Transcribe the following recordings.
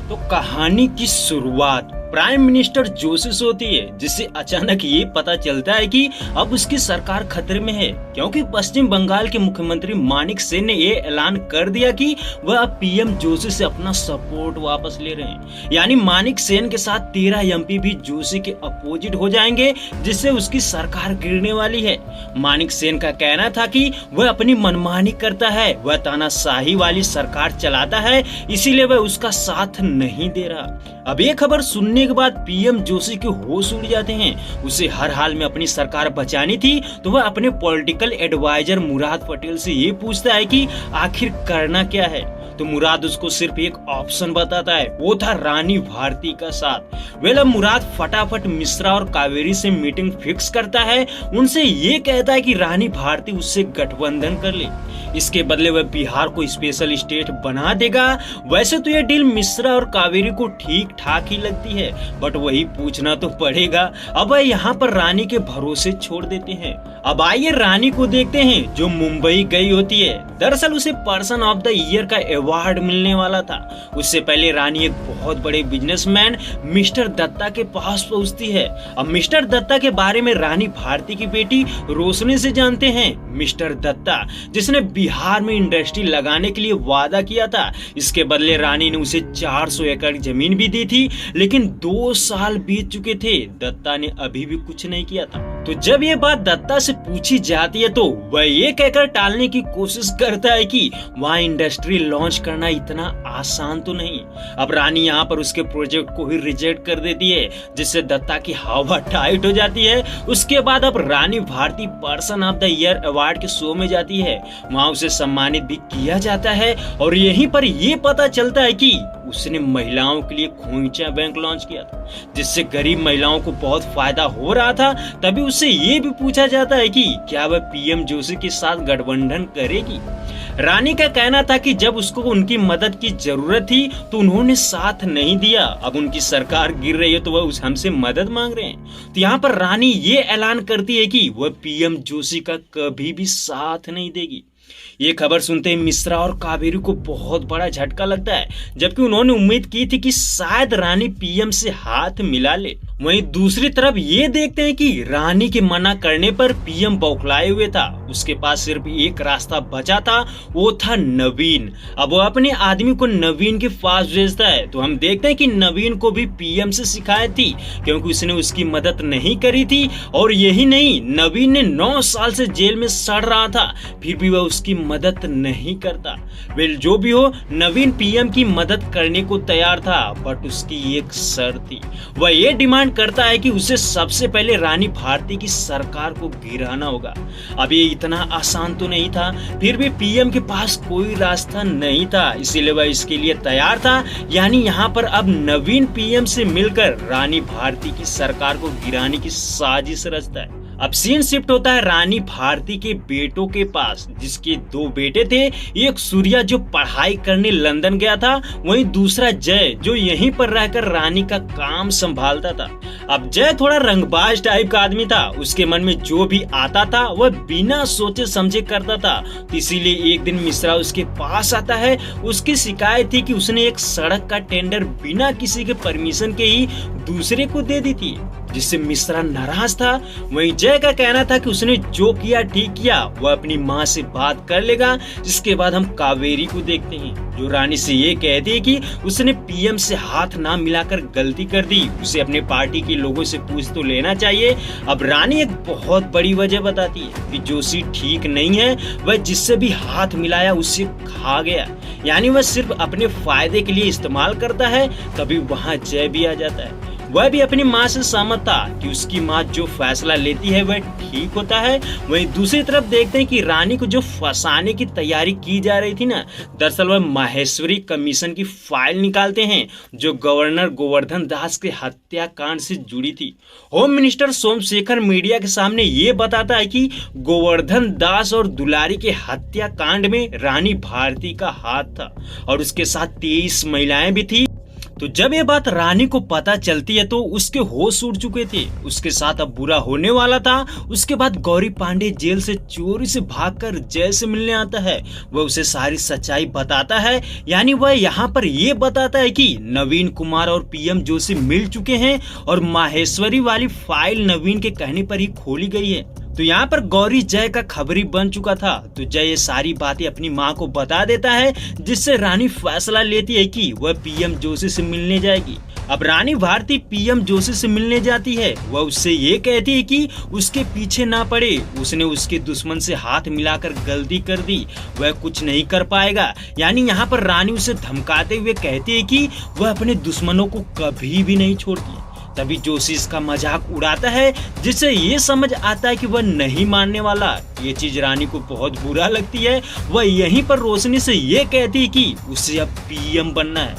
तो कहानी की शुरुआत प्राइम मिनिस्टर जोशी से होती है, जिससे अचानक ये पता चलता है कि अब उसकी सरकार खतरे में है, क्योंकि पश्चिम बंगाल के मुख्यमंत्री मानिक सेन ने ये ऐलान कर दिया कि वह अब पीएम जोशी से अपना सपोर्ट वापस ले रहे हैं। यानी मानिक सेन के साथ 13 एमपी भी जोशी के अपोजिट हो जाएंगे, जिससे उसकी सरकार गिरने वाली है। मानिक सेन का कहना था कि वह अपनी मनमानी करता है, वह तानाशाही वाली सरकार चलाता है, इसीलिए वह उसका साथ नहीं दे रहा। अब ये खबर सुनने के बाद पीएम जोशी के होश उड़ जाते हैं। उसे हर हाल में अपनी सरकार बचानी थी, तो वह अपने पॉलिटिकल एडवाइजर मुराद पटेल से ये पूछता है कि आखिर करना क्या है। तो मुराद उसको सिर्फ एक ऑप्शन बताता है, वो था रानी भारती का साथ। अब मुराद फटाफट मिश्रा और कावेरी से मीटिंग फिक्स करता है, उनसे ये कहता है कि रानी भारती उससे गठबंधन कर ले, इसके बदले वह बिहार को स्पेशल स्टेट बना देगा। वैसे तो यह डील मिश्रा और कावेरी को ठीक ठाक ही लगती है, बट वही पूछना तो पड़ेगा। अब वह यहाँ पर रानी के भरोसे छोड़ देते हैं। अब आइए रानी को देखते हैं, जो मुंबई गई होती है। दरअसल उसे पर्सन ऑफ द ईयर का अवार्ड मिलने वाला था। उससे पहले रानी एक बहुत बड़े बिजनेसमैन मिस्टर दत्ता के पास पहुंचती है। अब मिस्टर दत्ता के बारे में रानी भारती की बेटी रोशनी से जानते हैं। मिस्टर दत्ता जिसने बिहार में इंडस्ट्री लगाने के लिए वादा किया था, इसके बदले रानी ने उसे 400 एकड़ जमीन भी दी थी, लेकिन 2 साल बीत चुके थे, दत्ता ने अभी भी कुछ नहीं किया था। तो जब ये बात दत्ता से पूछी जाती है, तो वह ये कहकर टालने की कोशिश करता है कि वहाँ इंडस्ट्री लॉन्च करना इतना आसान तो नहीं। अब रानी यहाँ पर उसके प्रोजेक्ट को ही रिजेक्ट कर देती है, जिससे दत्ता की हवा टाइट हो जाती है। उसके बाद अब Rani Bharati person of the year award के शो में जाती है, वहाँ उसे सम्मानित भी किया जाता है, और यहीं पर ये पता चलता है कि उसने महिलाओं के लिए खोइचा बैंक लॉन्च किया था, जिससे गरीब महिलाओं को बहुत फायदा हो रहा था। तभी उससे ये भी पूछा जाता है कि क्या वह पीएम जोशी के साथ गठबंधन करेगी। रानी का कहना था कि जब उसको उनकी मदद की जरूरत थी तो उन्होंने साथ नहीं दिया, अब उनकी सरकार गिर रही है तो वह हमसे मदद मांग रहे हैं। तो यहाँ पर रानी ये ऐलान करती है कि वह पीएम जोशी का कभी भी साथ नहीं देगी। ये खबर सुनते ही मिश्रा और कावेरी को बहुत बड़ा झटका लगता है, जबकि उन्होंने उम्मीद की थी कि शायद रानी पीएम से हाथ मिला ले। वहीं दूसरी तरफ ये देखते हैं कि रानी के मना करने पर पीएम बौखलाए हुए था। उसके पास सिर्फ एक रास्ता बचा था, वो था नवीन। अब वो अपने आदमी को नवीन के पास भेजता है। तो हम देखते हैं कि नवीन को भी पीएम से शिकायत थी, क्योंकि उसने उसकी मदद नहीं करी थी। और यही नहीं, नवीन ने 9 साल से जेल में सड़ रहा था, फिर भी वह उसकी मदद नहीं करता। वेल जो भी हो, नवीन पीएम की मदद करने को तैयार था, बट उसकी एक शर्त थी। वह ये डिमांड करता है कि उसे सबसे पहले रानी भारती की सरकार को गिराना होगा। अब ये इतना आसान तो नहीं था, फिर भी पीएम के पास कोई रास्ता नहीं था, इसीलिए वह इसके लिए तैयार था। यानी यहाँ पर अब नवीन पीएम से मिलकर रानी भारती की सरकार को गिराने की साजिश रचता है। अब सीन शिफ्ट होता है रानी भारती के बेटों के पास, जिसके 2 बेटे थे। एक सूर्या जो पढ़ाई करने लंदन गया था, वहीं दूसरा जय जो यहीं पर रहकर रानी का काम संभालता था। अब जय थोड़ा रंगबाज टाइप का आदमी था, उसके मन में जो भी आता था वह बिना सोचे समझे करता था। तो इसीलिए एक दिन मिश्रा उसके पास आता है। उसकी शिकायत थी कि उसने एक सड़क का टेंडर बिना किसी के परमिशन के ही दूसरे को दे दी थी, जिससे मिश्रा नाराज था। वहीं जय का कहना था कि उसने जो किया ठीक किया, वह अपनी माँ से बात कर लेगा। जिसके बाद हम कावेरी को देखते हैं, जो रानी से ये कहती है कि उसने पीएम से हाथ ना मिलाकर गलती कर दी, उसे अपने पार्टी के लोगों से पूछ तो लेना चाहिए। अब रानी एक बहुत बड़ी वजह बताती है कि जोशी ठीक नहीं है, वह जिससे भी हाथ मिलाया उससे खा गया। यानी वह सिर्फ अपने फायदे के लिए इस्तेमाल करता है। तभी वहाँ जय भी आ जाता है। वह भी अपनी माँ से सहमत था कि उसकी माँ जो फैसला लेती है वह ठीक होता है। वहीं दूसरी तरफ देखते हैं कि रानी को जो फंसाने की तैयारी की जा रही थी ना, दरअसल वह माहेश्वरी कमीशन की फाइल निकालते हैं, जो गवर्नर गोवर्धन दास के हत्याकांड से जुड़ी थी। होम मिनिस्टर सोमशेखर मीडिया के सामने ये बताता है कि गोवर्धन दास और दुलारी के हत्याकांड में रानी भारती का हाथ था, और उसके साथ 23 महिलाएं भी थी। तो जब ये बात रानी को पता चलती है तो उसके होश उड़ चुके थे। उसके साथ अब बुरा होने वाला था। उसके बाद गौरी पांडे जेल से चोरी से भागकर जय से मिलने आता है। वह उसे सारी सच्चाई बताता है, यानी वह यहाँ पर ये बताता है कि नवीन कुमार और पीएम जोशी मिल चुके हैं और माहेश्वरी वाली फाइल नवीन के कहने पर ही खोली गई है। तो यहाँ पर गौरी जय का खबरी बन चुका था। तो जय ये सारी बातें अपनी माँ को बता देता है, जिससे रानी फैसला लेती है कि वह पीएम जोशी से मिलने जाएगी। अब रानी भारती पीएम जोशी से मिलने जाती है। वह उससे ये कहती है कि उसके पीछे ना पड़े। उसने उसके दुश्मन से हाथ मिलाकर गलती कर दी, वह कुछ नहीं कर पाएगा। यानी यहाँ पर रानी उसे धमकाते हुए कहती है कि वह अपने दुश्मनों को कभी भी नहीं छोड़ती। तभी जोशी इसका मजाक उड़ाता है, जिससे ये समझ आता है कि वह नहीं मानने वाला। ये चीज रानी को बहुत बुरा लगती है। वह यहीं पर रोशनी से ये कहती है कि उसे अब पीएम बनना है,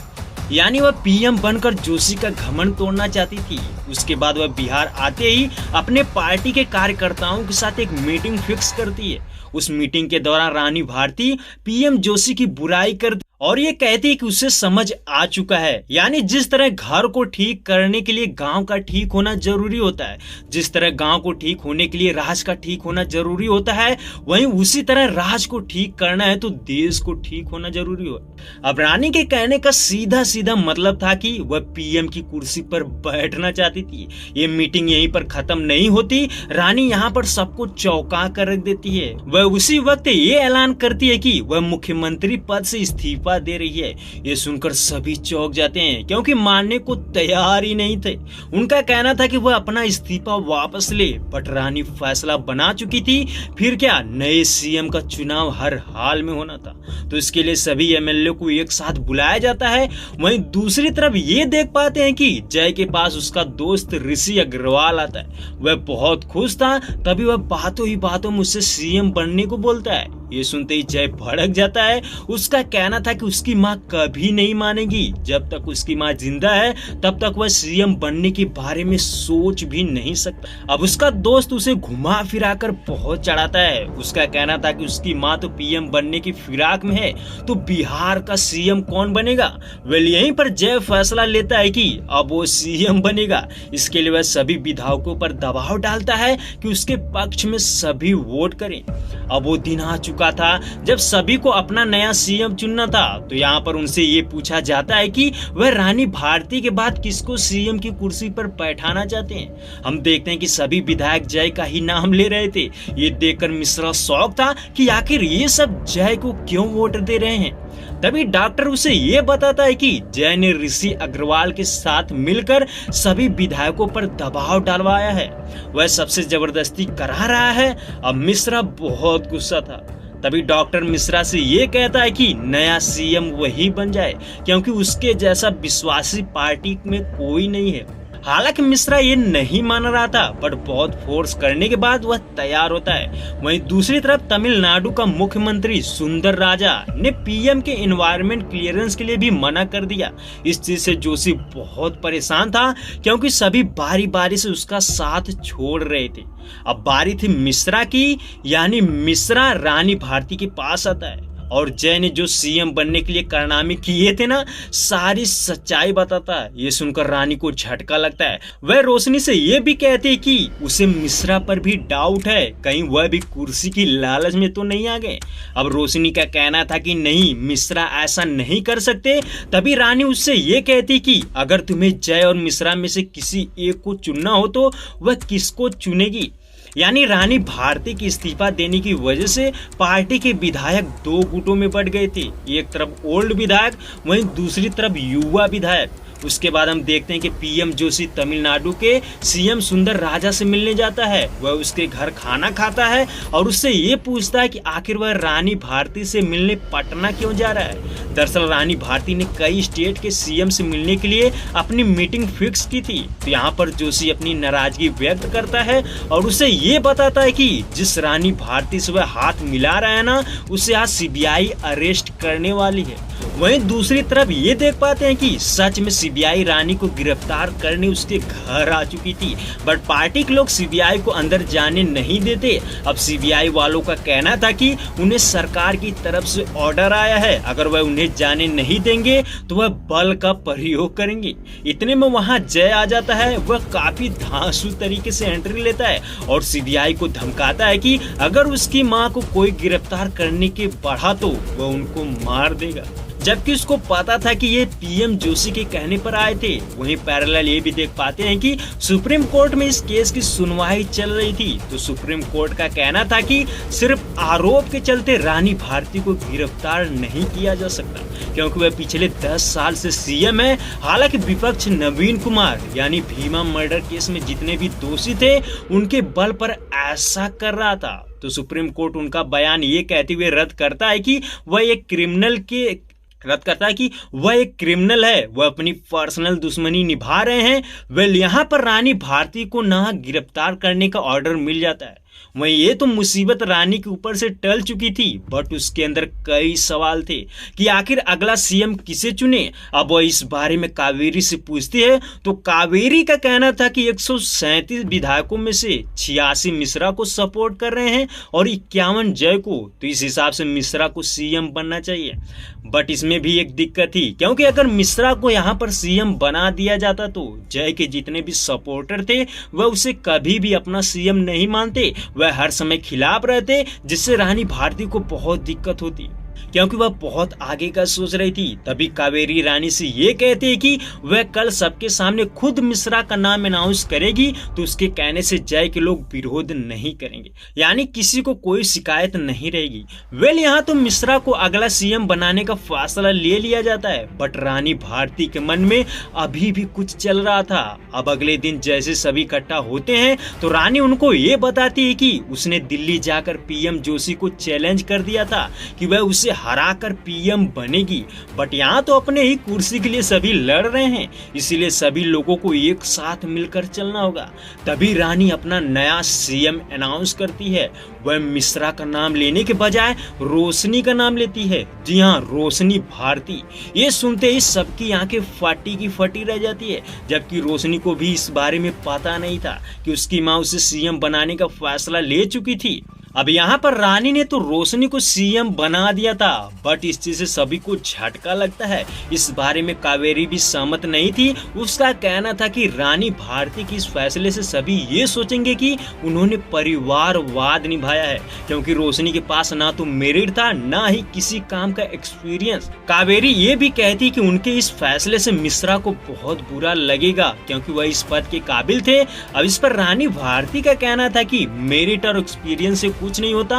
यानी वह पीएम बनकर जोशी का घमंड तोड़ना चाहती थी। उसके बाद वह बिहार आते ही अपने पार्टी के कार्यकर्ताओं के साथ एक मीटिंग फिक्स करती है। उस मीटिंग के दौरान रानी भारती पीएम जोशी की बुराई कर और ये कहती है कि उसे समझ आ चुका है, यानी जिस तरह घर को ठीक करने के लिए गांव का ठीक होना जरूरी होता है, जिस तरह गांव को ठीक होने के लिए राज का ठीक होना जरूरी होता है, वहीं उसी तरह राज को ठीक करना है तो देश को ठीक होना जरूरी हो। अब रानी के कहने का सीधा सीधा मतलब था कि वह पीएम की कुर्सी पर बैठना चाहती थी। ये मीटिंग यहीं पर खत्म नहीं होती। रानी यहाँ पर सबको चौंका कर रख देती है। वह उसी वक्त ये ऐलान करती है कि वह मुख्यमंत्री पद से इस्तीफा दे रही है। ये सुनकर सभी चौंक जाते हैं, क्योंकि मानने को तैयार ही नहीं थे। उनका कहना था कि वह अपना इस्तीफा वापस ले, बट रानी फैसला बना चुकी थी। फिर क्या, नए सीएम का चुनाव हर हाल में होना था। तो इसके लिए सभी एमएलए को एक साथ बुलाया जाता है। वहीं दूसरी तरफ ये देख पाते हैं कि जय के पास उसका दोस्त ऋषि अग्रवाल आता है। वह बहुत खुश था। तभी वह बातों ही बातों में उससे सीएम बनने को बोलता है। ये सुनते ही जय भड़क जाता है। उसका कहना था कि उसकी माँ कभी नहीं मानेगी। जब तक उसकी माँ जिंदा है तब तक वह सीएम बनने के बारे में सोच भी नहीं सकता। अब उसका दोस्त उसे घुमा फिराकर बहुत चढ़ाता है। उसका कहना था कि उसकी माँ तो पीएम बनने की फिराक में है, तो बिहार का सीएम कौन बनेगा। वेल यहीं पर जय फैसला लेता है कि अब वो सीएम बनेगा। इसके लिए वह सभी विधायकों पर दबाव डालता है कि उसके पक्ष में सभी वोट करें। अब वो दिन आ चुका था जब सभी को अपना नया सीएम चुनना था। तो यहाँ पर उनसे ये पूछा जाता है कि वह रानी भारती के बाद किसको सीएम की कुर्सी पर बैठाना चाहते हैं। हम देखते हैं कि सभी विधायक जय का ही नाम ले रहे थे। ये देखकर मिश्रा शौक था कि आखिर ये सब जय को क्यों वोट दे रहे हैं। तभी डॉक्टर उसे ये बताता है कि जय ने ऋषि अग्रवाल के साथ मिलकर सभी विधायकों पर दबाव डालवाया है। वह सबसे जबरदस्ती करा रहा है। अब मिश्रा बहुत गुस्सा था। तभी डॉक्टर मिश्रा से ये कहता है कि नया सीएम वही बन जाए, क्योंकि उसके जैसा विश्वासी पार्टी में कोई नहीं है। हालांकि मिश्रा ये नहीं मान रहा था, बट बहुत फोर्स करने के बाद वह तैयार होता है। वहीं दूसरी तरफ तमिलनाडु का मुख्यमंत्री सुंदर राजा ने पीएम के एनवायरमेंट क्लियरेंस के लिए भी मना कर दिया। इस चीज से जोशी बहुत परेशान था, क्योंकि सभी बारी बारी से उसका साथ छोड़ रहे थे। अब बारी थी मिश्रा की, यानी मिश्रा रानी भारती के पास आता है और जय ने जो सीएम बनने के लिए कारनामे किए थे ना, सारी सच्चाई बताता है। ये सुनकर रानी को झटका लगता है। वह रोशनी से ये भी कहती है कि उसे मिश्रा पर भी डाउट है, कहीं वह भी कुर्सी की लालच में तो नहीं आ गए। अब रोशनी का कहना था कि नहीं, मिश्रा ऐसा नहीं कर सकते। तभी रानी उससे ये कहती कि अगर तुम्हें जय और मिश्रा में से किसी एक को चुनना हो तो वह किसको चुनेगी। यानी रानी भारती की इस्तीफा देने की वजह से पार्टी के विधायक दो गुटों में बट गए थे। एक तरफ ओल्ड विधायक, वहीं दूसरी तरफ युवा विधायक। उसके बाद हम देखते हैं कि पीएम जोशी तमिलनाडु के सीएम सुंदर राजा से मिलने जाता है। वह उसके घर खाना खाता है और उससे ये पूछता है कि आखिर वह रानी भारती से मिलने पटना क्यों जा रहा है। दरअसल रानी भारती ने कई स्टेट के सीएम से मिलने के लिए अपनी मीटिंग फिक्स की थी। तो यहाँ पर जोशी अपनी नाराजगी व्यक्त करता है और उसे ये बताता है कि जिस रानी भारती से वह हाथ मिला रहा है ना, उसे आज सीबीआई अरेस्ट करने वाली है। वहीं दूसरी तरफ ये देख पाते हैं कि सच में सीबीआई रानी को गिरफ्तार करने उसके घर आ चुकी थी, बट पार्टी के लोग सीबीआई को अंदर जाने नहीं देते। अब सीबीआई वालों का कहना था कि उन्हें सरकार की तरफ से ऑर्डर आया है, अगर वह उन्हें जाने नहीं देंगे तो वह बल का प्रयोग करेंगे। इतने में वहां जय आ जाता है। वह काफी धांसू तरीके से एंट्री लेता है और सीबीआई को धमकाता है कि अगर उसकी मां को कोई गिरफ्तार करने के बढ़ा तो वह उनको मार देगा, जबकि उसको पता था कि ये पीएम जोशी के कहने पर आए थे। वहीं पैरेलल ये भी देख पाते हैं कि सुप्रीम कोर्ट में इस केस की सुनवाई चल रही थी, तो सुप्रीम कोर्ट का कहना था कि सिर्फ आरोप के चलते रानी भारती को गिरफ्तार नहीं किया जा सकता, क्योंकि वह पिछले 10 साल से सीएम है। हालांकि विपक्ष नवीन कुमार यानी भीमा मर्डर केस में जितने भी दोषी थे उनके बल पर ऐसा कर रहा था, तो सुप्रीम कोर्ट उनका बयान ये कहते हुए रद्द करता है कि वह एक क्रिमिनल है, वह अपनी पर्सनल दुश्मनी निभा रहे हैं। वेल यहाँ पर रानी भारती को ना गिरफ्तार करने का ऑर्डर मिल जाता है। वहीं ये तो मुसीबत रानी के ऊपर से टल चुकी थी, बट उसके अंदर कई सवाल थे कि आखिर अगला सीएम किसे चुने। अब वह इस बारे में कावेरी से पूछती है, तो कावेरी का कहना था कि 137 विधायकों में से 86 मिश्रा को सपोर्ट कर रहे हैं और 51 जय को, तो इस हिसाब से मिश्रा को सीएम बनना चाहिए। बट इसमें भी एक दिक्कत थी, क्योंकि अगर मिश्रा को यहाँ पर सीएम बना दिया जाता तो जय के जितने भी सपोर्टर थे वह उसे कभी भी अपना सीएम नहीं मानते, वह हर समय खिलाफ रहते, जिससे रानी भारती को बहुत दिक्कत होती, क्योंकि वह बहुत आगे का सोच रही थी। तभी कावेरी रानी से ये कहते हैं कि वह कल सबके सामने खुद मिश्रा का नाम अनाउंस करेगी, तो उसके कहने से जय के लोग विरोध नहीं करेंगे, यानी किसी को कोई शिकायत नहीं रहेगी। वेल यहाँ तो मिश्रा को अगला सीएम बनाने का फैसला ले लिया जाता है, बट रानी भारती के मन में अभी भी कुछ चल रहा था। अब अगले दिन जैसे सभी इकट्ठा होते हैं तो रानी उनको ये बताती है कि उसने दिल्ली जाकर पीएम जोशी को चैलेंज कर दिया था कि वह उसे हराकर पीएम बनेगी, बट यहाँ तो अपने ही कुर्सी के लिए सभी लड़ रहे हैं, इसीलिए सभी लोगों को एक साथ मिलकर चलना होगा। तभी रानी अपना नया सीएम अनाउंस करती है। वह मिश्रा का नाम लेने के बजाय रोशनी का नाम लेती है। जी हाँ, रोशनी भारती। ये सुनते ही सबकी आंखें फटी की फटी रह जाती है, जबकि रोशनी को भी इस बारे में पता नहीं था कि उसकी माँ उसे सीएम बनाने का फैसला ले चुकी थी। अब यहाँ पर रानी ने तो रोशनी को सीएम बना दिया था, बट इस चीज से सभी को झटका लगता है। इस बारे में कावेरी भी सहमत नहीं थी। उसका कहना था कि रानी भारती के इस फैसले से सभी ये सोचेंगे कि उन्होंने परिवारवाद निभाया है, क्योंकि रोशनी के पास ना तो मेरिट था ना ही किसी काम का एक्सपीरियंस। कावेरी ये भी कहती कि उनके इस फैसले से मिश्रा को बहुत बुरा लगेगा, क्योंकि वह इस पद के काबिल थे। अब इस पर रानी भारती का कहना था कि मेरिट और एक्सपीरियंस से कुछ नहीं होता।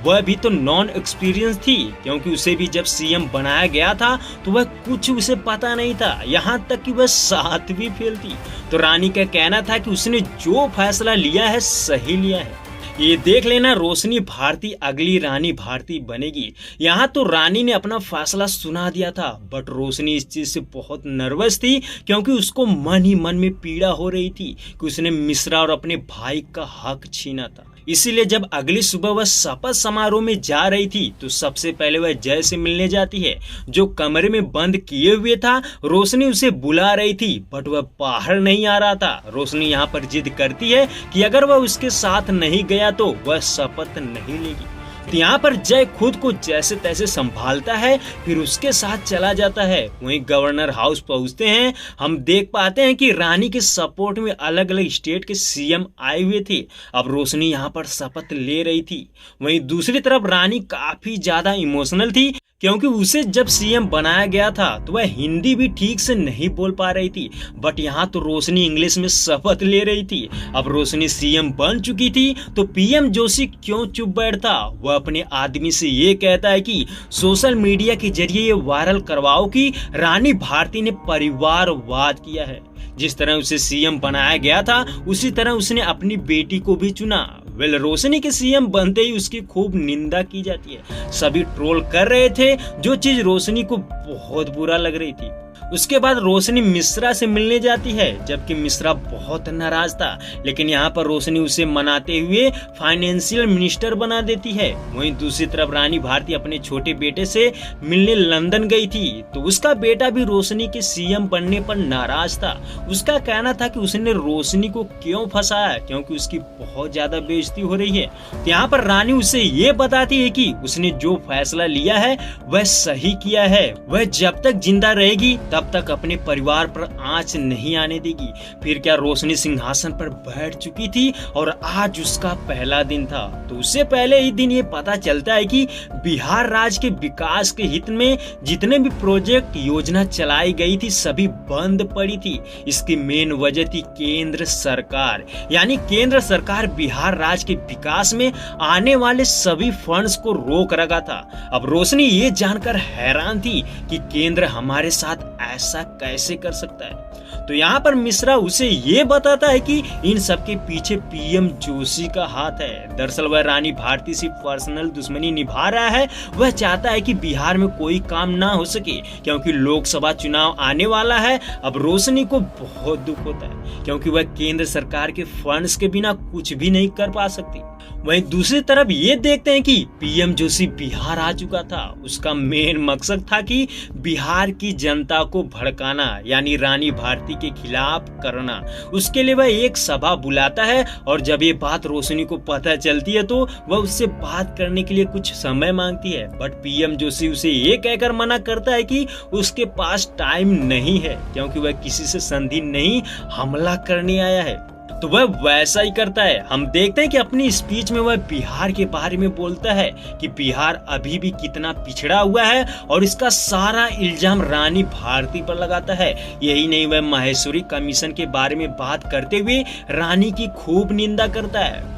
वह भी तो नॉन एक्सपीरियंस थी, क्योंकि उसे भी जब सीएम बनाया गया था तो वह कुछ उसे पता नहीं था, यहाँ तक कि वह 7वीं फेल थी। तो रानी का कहना था कि उसने जो फैसला लिया है सही लिया है। ये देख लेना, रोशनी भारती अगली रानी भारती बनेगी। यहाँ तो रानी ने अपना फैसला सुना दिया था, बट रोशनी इस चीज से बहुत नर्वस थी, क्योंकि उसको मन ही मन में पीड़ा हो रही थी कि उसने मिश्रा और अपने भाई का हक छीना था। इसीलिए जब अगली सुबह वह शपथ समारोह में जा रही थी तो सबसे पहले वह जय से मिलने जाती है, जो कमरे में बंद किए हुए था। रोशनी उसे बुला रही थी, बट वह बाहर नहीं आ रहा था। रोशनी यहाँ पर जिद करती है कि अगर वह उसके साथ नहीं गया तो वह शपथ नहीं लेगी। यहाँ पर जय खुद को जैसे तैसे संभालता है, फिर उसके साथ चला जाता है। वहीं गवर्नर हाउस पहुंचते हैं, हम देख पाते हैं कि रानी के सपोर्ट में अलग अलग स्टेट के सीएम आए हुए थे। अब रोशनी यहाँ पर शपथ ले रही थी। वहीं दूसरी तरफ रानी काफी ज्यादा इमोशनल थी, क्योंकि उसे जब सीएम बनाया गया था तो वह हिंदी भी ठीक से नहीं बोल पा रही थी, बट यहाँ तो रोशनी इंग्लिश में शपथ ले रही थी। अब रोशनी सीएम बन चुकी थी तो पीएम जोशी क्यों चुप बैठता। वह अपने आदमी से ये कहता है कि सोशल मीडिया के जरिए ये वायरल करवाओ कि रानी भारती ने परिवारवाद किया है। जिस तरह उसे सीएम बनाया गया था उसी तरह उसने अपनी बेटी को भी चुना। वेल, रोशनी के सीएम बनते ही उसकी खूब निंदा की जाती है। सभी ट्रोल कर रहे थे, जो चीज रोशनी को बहुत बुरा लग रही थी। उसके बाद रोशनी मिश्रा से मिलने जाती है, जबकि मिश्रा बहुत नाराज था, लेकिन यहाँ पर रोशनी उसे मनाते हुए फाइनेंशियल मिनिस्टर बना देती है। वहीं दूसरी तरफ रानी भारती अपने छोटे बेटे से मिलने लंदन गई थी, तो उसका बेटा भी रोशनी के सीएम बनने पर नाराज था। उसका कहना था कि उसने रोशनी को क्यों फंसाया, क्योंकि उसकी बहुत ज्यादा बेइज्जती हो रही है। तो यहाँ पर रानी उसे ये बताती है कि उसने जो फैसला लिया है वह सही किया है, वह जब तक जिंदा रहेगी तब तक अपने परिवार पर आंच नहीं आने देगी। फिर क्या, रोशनी सिंहासन पर बैठ चुकी थी और आज उसका पहला दिन था। तो उससे पहले ही दिन ये पता चलता है कि बिहार राज्य के विकास के हित में जितने भी प्रोजेक्ट योजना चलाई गई थी सभी बंद पड़ी थी। इसकी मेन वजह थी केंद्र सरकार, यानी केंद्र सरकार बिहार राज्य के विकास में आने वाले सभी फंड्स को रोक रखा था। अब रोशनी ये जानकर हैरान थी कि केंद्र हमारे साथ ऐसा कैसे कर सकता है। तो यहाँ पर मिश्रा उसे ये बताता है कि इन सब के पीछे पीएम जोशी का हाथ है। दरअसल वह रानी भारती से पर्सनल दुश्मनी निभा रहा है। वह चाहता है कि बिहार में कोई काम ना हो सके, क्योंकि लोकसभा चुनाव आने वाला है। अब रोशनी को बहुत दुख होता है, क्योंकि वह केंद्र सरकार के फंड्स के बिना कुछ भी नहीं कर पा सकती। वहीं दूसरी तरफ ये देखते हैं कि पीएम जोशी बिहार आ चुका था। उसका मेन मकसद था कि बिहार की जनता को भड़काना, यानी रानी भारती के खिलाफ करना। उसके लिए वह एक सभा बुलाता है और जब ये बात रोशनी को पता चलती है तो वह उससे बात करने के लिए कुछ समय मांगती है, बट पीएम जोशी उसे ये कहकर मना करता है कि उसके पास टाइम नहीं है, क्योंकि वह किसी से संधि नहीं हमला करने आया है। तो वह वैसा ही करता है। हम देखते हैं कि अपनी स्पीच में वह बिहार के बारे में बोलता है कि बिहार अभी भी कितना पिछड़ा हुआ है और इसका सारा इल्जाम रानी भारती पर लगाता है। यही नहीं, वह माहेश्वरी कमीशन के बारे में बात करते हुए रानी की खूब निंदा करता है।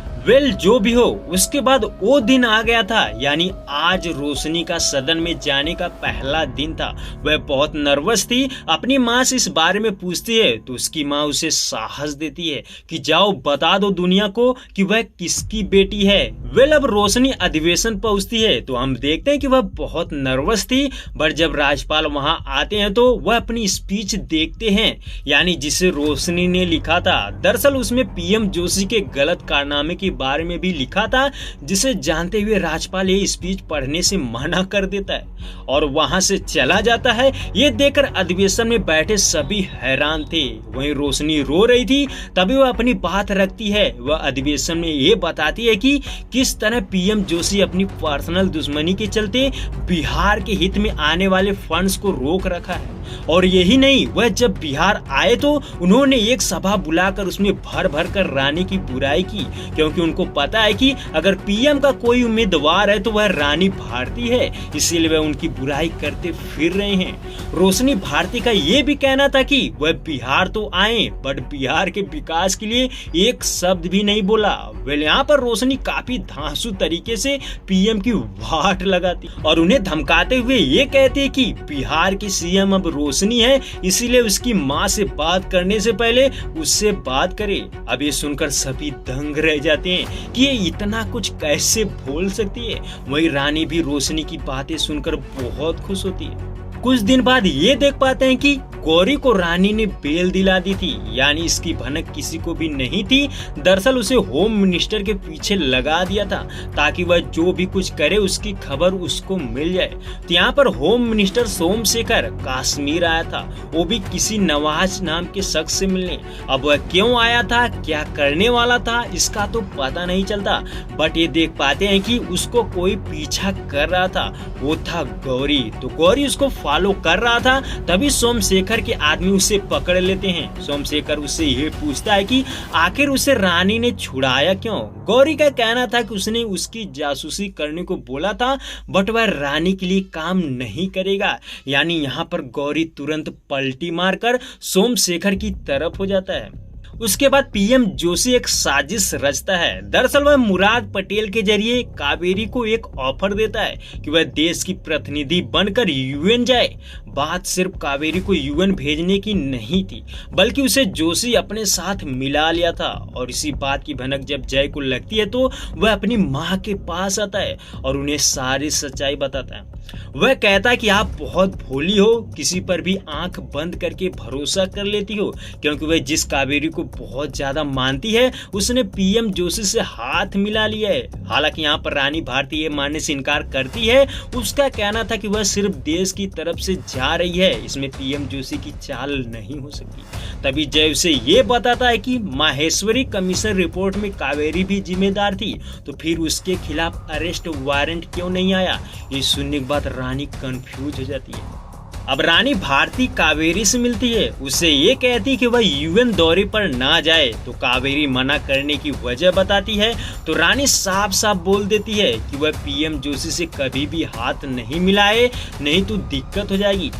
जो भी हो, उसके बाद वो दिन आ गया था, यानी आज रोशनी का सदन में जाने का पहला दिन था। वह बहुत नर्वस थी। अपनी माँ से इस बारे में पूछती है तो उसकी माँ उसे साहस देती है कि जाओ बता दो दुनिया को कि वह किसकी बेटी है। अब रोशनी अधिवेशन पहुंचती है तो हम देखते हैं कि वह बहुत नर्वस थी, बट जब राज्यपाल वहां आते हैं तो वह अपनी स्पीच देखते हैं, यानी जिसे रोशनी ने लिखा था। दरअसल उसमें पीएम जोशी के गलत कारनामे की बारे में भी लिखा था, जिसे जानते हुए राज्यपाल ये स्पीच पढ़ने से मना कर देता है और वहां से चला जाता है। ये देखकर अधिवेशन में बैठे सभी हैरान थे। वहीं रोशनी रो रही थी, तभी वह अपनी बात रखती है। वह अधिवेशन में ये बताती है कि किस तरह पीएम जोशी अपनी पर्सनल दुश्मनी के चलते बिहार के हित में आने वाले फंड्स को रोक रखा है। और यही नहीं, वह जब बिहार आए तो उन्होंने एक सभा बुलाकर उसमें भर भर कर रानी की बुराई की, क्योंकि उनको पता है कि अगर पीएम का कोई उम्मीदवार है तो वह रानी भारती है, इसीलिए वह उनकी बुराई करते फिर रहे हैं। रोशनी भारती का ये भी कहना था कि वह बिहार तो आए, बट बिहार के विकास के लिए एक शब्द भी नहीं बोला। यहाँ पर रोशनी काफी धांसू तरीके से पीएम की वाट लगाती और उन्हें धमकाते हुए ये कहती है कि बिहार की सीएम अब रोशनी है, इसीलिए उसकी माँ से बात करने से पहले उससे बात करे। अब ये सुनकर सभी दंग रह जाते हैं कि ये इतना कुछ कैसे बोल सकती है। वही रानी भी रोशनी की बातें सुनकर बहुत खुश होती है। कुछ दिन बाद ये देख पाते हैं कि गौरी को रानी ने बेल दिला दी थी, यानी इसकी भनक किसी को भी नहीं थी। दरअसल उसे होम मिनिस्टर के पीछे लगा दिया था ताकि वह जो भी कुछ करे उसकी खबर उसको मिल जाए। तो यहाँ पर होम मिनिस्टर सोमशेखर कश्मीर आया था, वो भी किसी नवाज नाम के शख्स से मिलने। अब वह क्यों आया था, क्या करने वाला था, इसका तो पता नहीं चलता, बट ये देख पाते हैं कि उसको कोई पीछा कर रहा था, वो था गौरी। तो गौरी उसको फॉलो कर रहा था, तभी सोमशेखर के आदमी उसे पकड़ लेते हैं। सोमशेखर उससे ये पूछता है कि आखिर उसे रानी ने छुड़ाया क्यों। गौरी का कहना था कि उसने उसकी जासूसी करने को बोला था, बट वह रानी के लिए काम नहीं करेगा। यानी यहाँ पर गौरी तुरंत पलटी मारकर सोमशेखर की तरफ हो जाता है। उसके बाद पीएम जोशी एक साजिश रचता है। दरअसल वह मुराद पटेल के जरिए कावेरी को एक ऑफर देता है कि वह देश की प्रतिनिधि बनकर यूएन जाए, बात सिर्फ कावेरी को यूएन भेजने की नहीं थी, बल्कि उसे जोशी अपने साथ मिला लिया था। और इसी बात की भनक जब जय को लगती है तो वह अपनी माँ के पास आता है और उन्हें सारी सच्चाई बताता है। वह कहता है कि आप बहुत भोली हो, किसी पर भी आंख बंद करके भरोसा कर लेती हो, क्योंकि वह जिस कावेरी को बहुत ज्यादा मानती है उसने पीएम जोशी से हाथ मिला लिया है। हालांकि यहाँ पर रानी भारती ये मानने से इनकार करती है। उसका कहना था कि वह सिर्फ देश की तरफ से जा रही है, इसमें पीएम जोशी की चाल नहीं हो सकती। तभी जय उसे ये बताता है कि माहेश्वरी कमीशन रिपोर्ट में कावेरी भी जिम्मेदार थी, तो फिर उसके खिलाफ अरेस्ट वारंट क्यों नहीं आया। ये सुनने के बाद रानी कंफ्यूज हो जाती है। अब रानी भारती कावेरी से मिलती है, उससे ये कहती है कि वह यूएन दौरे पर ना जाए, तो कावेरी मना करने की वजह बताती है। तो रानी साफ साफ बोल देती है कि वह पीएम जोशी से कभी भी हाथ नहीं मिलाए, नहीं तो दिक्कत हो जाएगी।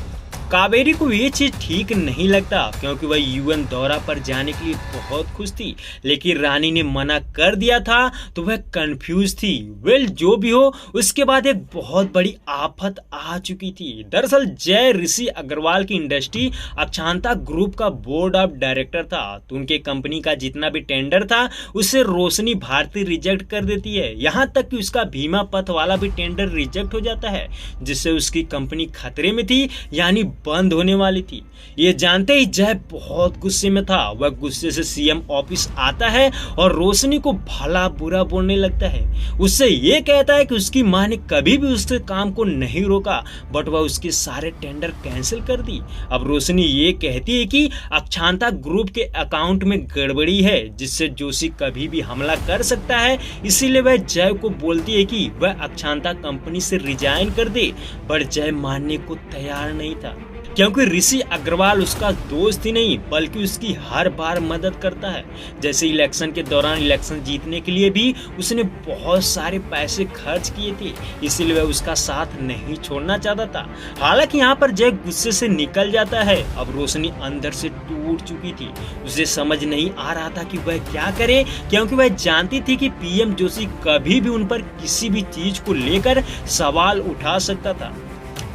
कावेरी को ये चीज ठीक नहीं लगता, क्योंकि वह यूएन दौरा पर जाने के लिए बहुत खुश थी, लेकिन रानी ने मना कर दिया था तो वह कंफ्यूज थी। वेल जो भी हो, उसके बाद एक बहुत बड़ी आफत आ चुकी थी। दरअसल जय ऋषि अग्रवाल की इंडस्ट्री अक्षांता ग्रुप का बोर्ड ऑफ डायरेक्टर था, तो उनके कंपनी का जितना भी टेंडर था उसे रोशनी भारती रिजेक्ट कर देती है। यहाँ तक कि उसका भीमा पथ वाला भी टेंडर रिजेक्ट हो जाता है, जिससे उसकी कंपनी खतरे में थी, यानी बंद होने वाली थी। ये जानते ही जय बहुत गुस्से में था। वह गुस्से से सीएम ऑफिस आता है और रोशनी को भला बुरा बोलने लगता है। उससे ये कहता है कि उसकी मां ने कभी भी उसके काम को नहीं रोका, बट वह उसके सारे टेंडर कैंसिल कर दी। अब रोशनी ये कहती है कि अक्षांता ग्रुप के अकाउंट में गड़बड़ी है, जिससे जोशी कभी भी हमला कर सकता है। इसीलिए वह जय को बोलती है कि वह अक्षांता कंपनी से रिजाइन कर दे, बट जय मानने को तैयार नहीं था, क्योंकि ऋषि अग्रवाल उसका दोस्त ही नहीं बल्कि उसकी हर बार मदद करता है। जैसे इलेक्शन के दौरान इलेक्शन जीतने के लिए भी उसने बहुत सारे पैसे खर्च किए थे, इसीलिए वह उसका साथ नहीं छोड़ना चाहता था। हालांकि यहाँ पर जय गुस्से से निकल जाता है। अब रोशनी अंदर से टूट चुकी थी, उसे समझ नहीं आ रहा था कि वह क्या करे, क्योंकि वह जानती थी कि पीएम जोशी कभी भी उन पर किसी भी चीज को लेकर सवाल उठा सकता था।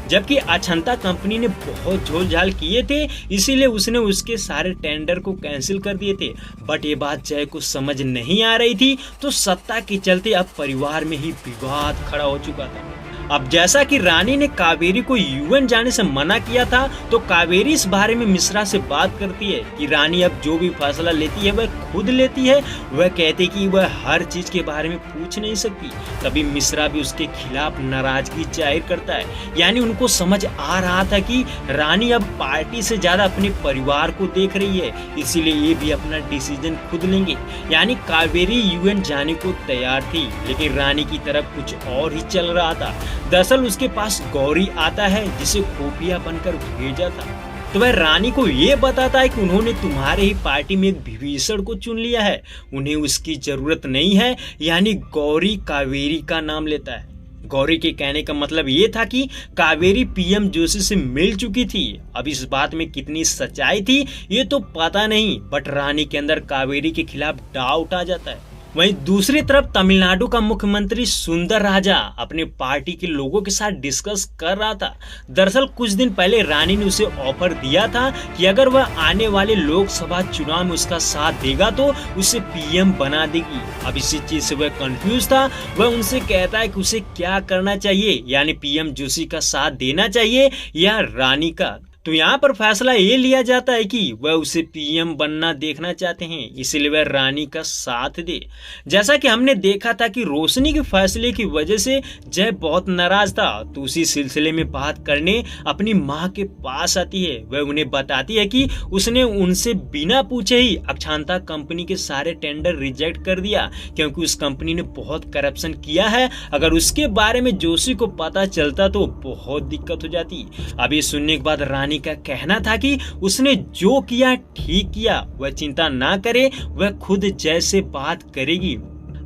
जबकि अक्षांता कंपनी ने बहुत झोल-झाल किए थे, इसीलिए उसने उसके सारे टेंडर को कैंसिल कर दिए थे। बट ये बात जय को समझ नहीं आ रही थी, तो सत्ता के चलते अब परिवार में ही विवाद खड़ा हो चुका था। अब जैसा कि रानी ने कावेरी को यूएन जाने से मना किया था, तो कावेरी इस बारे में मिश्रा से बात करती है कि रानी अब जो भी फैसला लेती है वह खुद लेती है। वह कहती कि वह हर चीज के बारे में पूछ नहीं सकती। तभी मिश्रा भी उसके खिलाफ नाराजगी जाहिर करता है, यानी उनको समझ आ रहा था कि रानी अब पार्टी से ज्यादा अपने परिवार को देख रही है, इसीलिए ये भी अपना डिसीजन खुद लेंगे। यानी कावेरी यूएन जाने को तैयार थी, लेकिन रानी की तरफ कुछ और ही चल रहा था। दरअसल उसके पास गौरी आता है, जिसे खुफिया बनकर भेजा था। तो वह रानी को ये बताता है कि उन्होंने तुम्हारे ही पार्टी में एक विभीषण को चुन लिया है, उन्हें उसकी जरूरत नहीं है। यानी गौरी कावेरी का नाम लेता है। गौरी के कहने का मतलब ये था कि कावेरी पीएम जोशी से मिल चुकी थी। अब इस बात में कितनी सच्चाई थी ये तो पता नहीं, बट रानी के अंदर कावेरी के खिलाफ डाउट आ जाता है। वहीं दूसरी तरफ तमिलनाडु का मुख्यमंत्री सुंदर राजा अपने पार्टी के लोगों के साथ डिस्कस कर रहा था। दरअसल कुछ दिन पहले रानी ने उसे ऑफर दिया था कि अगर वह आने वाले लोकसभा चुनाव में उसका साथ देगा तो उसे पीएम बना देगी। अब इसी चीज से वह कंफ्यूज था। वह उनसे कहता है कि उसे क्या करना चाहिए, यानी पीएम जोशी का साथ देना चाहिए या रानी का। तो यहाँ पर फैसला ये लिया जाता है कि वह उसे पीएम बनना देखना चाहते हैं, इसीलिए वह रानी का साथ दे। जैसा कि हमने देखा था कि रोशनी के फैसले की वजह से जय बहुत नाराज था, तो उसी सिलसिले में बात करने अपनी माँ के पास आती है। वह उन्हें बताती है कि उसने उनसे बिना पूछे ही अक्षांता कंपनी के सारे टेंडर रिजेक्ट कर दिया, क्योंकि उस कंपनी ने बहुत करप्शन किया है। अगर उसके बारे में जोशी को पता चलता तो बहुत दिक्कत हो जाती। अब ये सुनने के बाद रानी का कहना था कि उसने जो किया ठीक किया, वह चिंता ना करे, वह खुद जय से बात करेगी।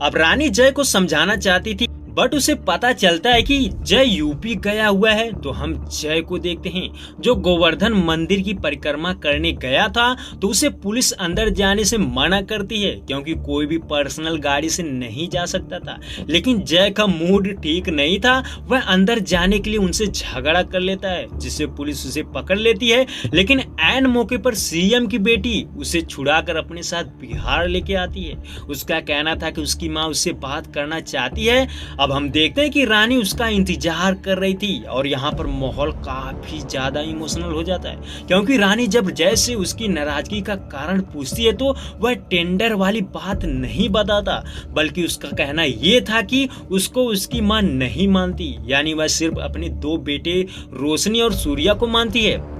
अब रानी जय को समझाना चाहती थी, बट उसे पता चलता है कि जय यूपी गया हुआ है। तो हम जय को देखते हैं जो गोवर्धन मंदिर की परिक्रमा करने गया था, तो उसे पुलिस अंदर जाने से मना करती है क्योंकि कोई भी पर्सनल गाड़ी से नहीं जा सकता था। लेकिन जय का मूड ठीक नहीं था, वह अंदर जाने के लिए उनसे झगड़ा कर लेता है जिससे पुलिस उसे पकड़ लेती है। लेकिन ऐन मौके पर सीएम की बेटी उसे छुड़ाकर अपने साथ बिहार लेके आती है। उसका कहना था कि उसकी माँ उससे बात करना चाहती है। अब हम देखते हैं कि रानी उसका इंतजार कर रही थी और यहाँ पर माहौल काफी ज्यादा इमोशनल हो जाता है क्योंकि रानी जब जय से उसकी नाराजगी का कारण पूछती है तो वह टेंडर वाली बात नहीं बताता, बल्कि उसका कहना यह था कि उसको उसकी मां नहीं मानती, यानी वह सिर्फ अपने दो बेटे रोशनी और सूर्या को मानती है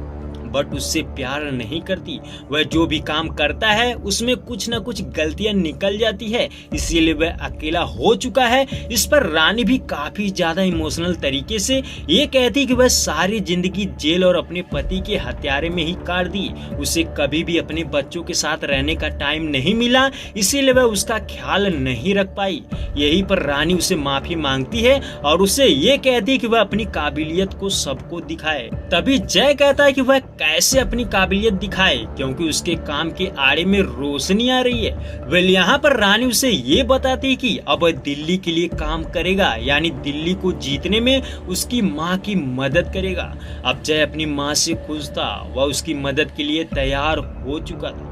बट उससे प्यार नहीं करती। वह जो भी काम करता है उसमें कुछ न कुछ गलतियां निकल जाती है, इसीलिए वह अकेला हो चुका है। इस पर रानी भी काफी ज्यादा इमोशनल तरीके से ये कहती कि वह सारी जिंदगी जेल और अपने पति के हत्यारे में ही काट दी। उसे कभी भी अपने बच्चों के साथ रहने का टाइम नहीं मिला, इसीलिए वह उसका ख्याल नहीं रख पाई। यही पर रानी उसे माफी मांगती है और उसे ये कहती कि वह अपनी काबिलियत को सबको दिखाए। तभी जय कहता है कि वह कैसे अपनी काबिलियत दिखाए क्योंकि उसके काम के आड़े में रोशनी आ रही है। वेल यहाँ पर रानी उसे ये बताती है कि अब वह दिल्ली के लिए काम करेगा, यानी दिल्ली को जीतने में उसकी माँ की मदद करेगा। अब जय अपनी माँ से खुश था, वह उसकी मदद के लिए तैयार हो चुका था।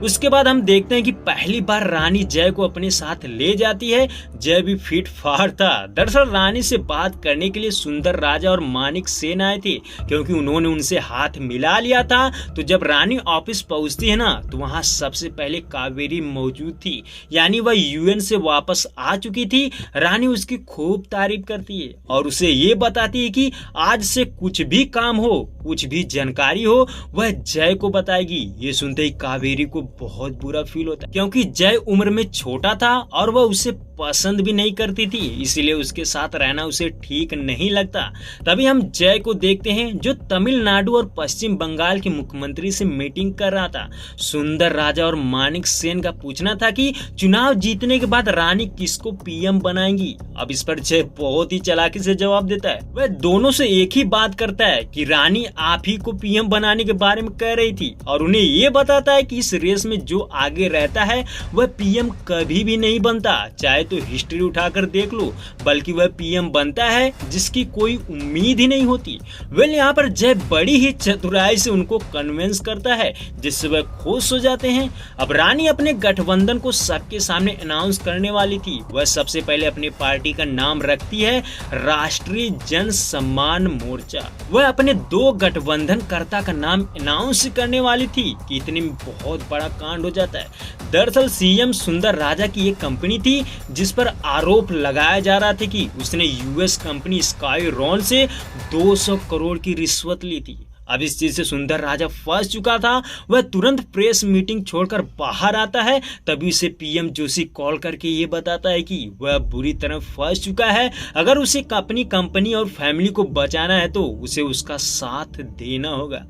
उसके बाद हम देखते हैं कि पहली बार रानी जय को अपने साथ ले जाती है। जय भी फिट फाट था। दरअसल रानी से बात करने के लिए सुंदर राजा और मानिक सेन आए थे क्योंकि उन्होंने उनसे हाथ मिला लिया था। तो जब रानी ऑफिस पहुंचती है ना, तो वहां सबसे पहले कावेरी मौजूद थी, यानी वह यूएन से वापस आ चुकी थी। रानी उसकी खूब तारीफ करती है और उसे ये बताती है कि आज से कुछ भी काम हो, कुछ भी जानकारी हो, वह जय को बताएगी। ये सुनते ही कावेरी को बहुत बुरा फील होता है क्योंकि जय उम्र में छोटा था और वह उसे पसंद भी नहीं करती थी, इसीलिए उसके साथ रहना उसे ठीक नहीं लगता। तभी हम जय को देखते हैं जो तमिलनाडु और पश्चिम बंगाल के मुख्यमंत्री से मीटिंग कर रहा था। सुंदर राजा और मानिक सेन का पूछना था कि चुनाव जीतने के बाद रानी किसको पीएम बनाएंगी। अब इस पर जय बहुत ही चालाकी से जवाब देता है। वह दोनों से एक ही बात करता है कि रानी आप ही को पीएम बनाने के बारे में कह रही थी और उन्हें ये बताता है कि इस रेस में जो आगे रहता है वह पीएम कभी भी नहीं बनता, चाहे तो हिस्ट्री उठाकर देख लो, बल्कि वह पीएम बनता है जिसकी कोई उम्मीद ही नहीं होती। वेल यहाँ पर जय बड़ी ही चतुराई से उनको कन्विंस करता है जिससे वह खुश हो जाते हैं। अब रानी अपने गठबंधन को सबके सामने अनाउंस करने वाली थी। वह सबसे पहले अपनी पार्टी का नाम रखती है राष्ट्रीय जन सम्मान मोर्चा। वह अपने दो गठबंधन कर्ता का नाम अनाउंस करने वाली थी कि इतने में बहुत बड़ा कांड हो जाता है। दरअसल सीएम सुंदर राजा की एक कंपनी थी जिस पर आरोप लगाया जा रहा था कि उसने यूएस कंपनी स्काईरॉन से 200 करोड़ की रिश्वत ली थी। अब इस चीज से सुंदर राजा फंस चुका था। वह तुरंत प्रेस मीटिंग छोड़कर बाहर आता है। तभी उसे पीएम जोशी कॉल करके ये बताता है कि वह बुरी तरह फंस चुका है। अगर उसे अपनी कंपनी और फैमिली को बचाना है तो उसे उसका साथ देना होगा।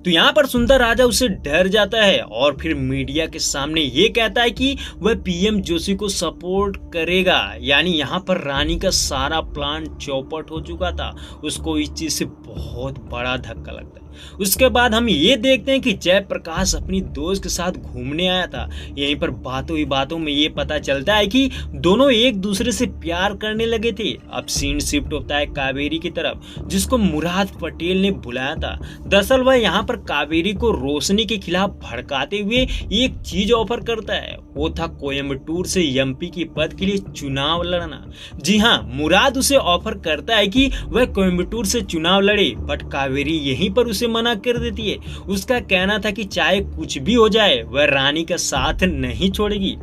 तो यहाँ पर सुंदर राजा उसे डर जाता है और फिर मीडिया के सामने ये कहता है कि वह पीएम जोशी को सपोर्ट करेगा, यानी यहाँ पर रानी का सारा प्लान चौपट हो चुका था। उसको इस चीज से बहुत बड़ा धक्का लगता है। उसके बाद हम ये देखते हैं कि जयप्रकाश अपनी दोस्त के साथ घूमने आया था। यहीं पर बातों ही बातों में ये पता चलता है कि दोनों एक दूसरे से प्यार करने लगे थे। अब सीन शिफ्ट होता है कावेरी की तरफ, जिसको मुराद पटेल ने बुलाया था। दरअसल वह यहाँ पर कावेरी को रोशनी के खिलाफ भड़काते हुए एक चीज ऑफर करता है, वो था कोयम्बटूर से एमपी की पद के लिए चुनाव लड़ना। जी हाँ, मुराद उसे ऑफर करता है कि वह कोयम्बटूर से चुनाव लड़े, बट कावेरी यहीं पर उसे मना कर देती है। उसका कहना था कि चाहे कुछ भी हो जाए वह रानी का साथ नहीं छोड़ेगी।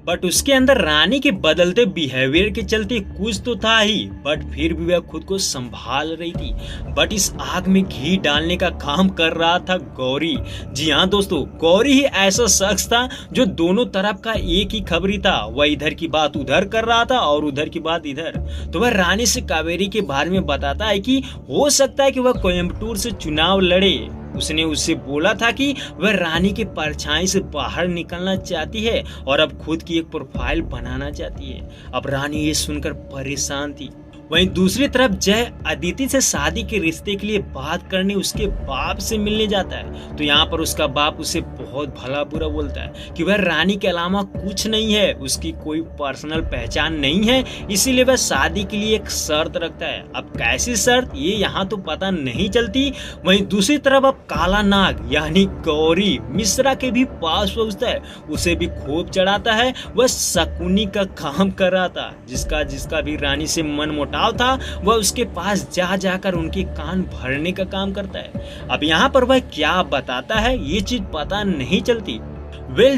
बट उसके अंदर रानी के बदलते बिहेवियर के चलते कुछ तो था ही, बट फिर भी वह खुद को संभाल रही थी। बट इस आग में घी डालने का काम कर रहा था गौरी। जी हाँ दोस्तों, गौरी ही ऐसा शख्स था जो दोनों तरफ का एक ही खबरी था। वह इधर की बात उधर कर रहा था और उधर की बात इधर। तो वह रानी से कावेरी के बारे में बताता है कि हो सकता है कि वह कोयम्बटूर से चुनाव लड़े, उसने उससे बोला था कि वह रानी के परछाई से बाहर निकलना चाहती है और अब खुद की एक प्रोफाइल बनाना चाहती है। अब रानी ये सुनकर परेशान थी। वहीं दूसरी तरफ जय अदिति से शादी के रिश्ते के लिए बात करने उसके बाप से मिलने जाता है। तो यहाँ पर उसका बाप उसे बहुत भला बुरा बोलता है कि वह रानी के अलावा कुछ नहीं है, उसकी कोई पर्सनल पहचान नहीं है, इसीलिए वह शादी के लिए एक शर्त रखता है। अब कैसी शर्त ये यहाँ तो पता नहीं चलती। वहीं दूसरी तरफ अब काला नाग यानी गौरी मिश्रा के भी पास पहुंचता है, उसे भी खूब चढ़ाता है। वह शकुनी का काम कर रहा था, जिसका भी रानी से मन था, वह उसके पास जा जाकर उनके कान भरने का काम करता है। अब यहाँ पर वह क्या बताता है ये चीज पता नहीं चलती।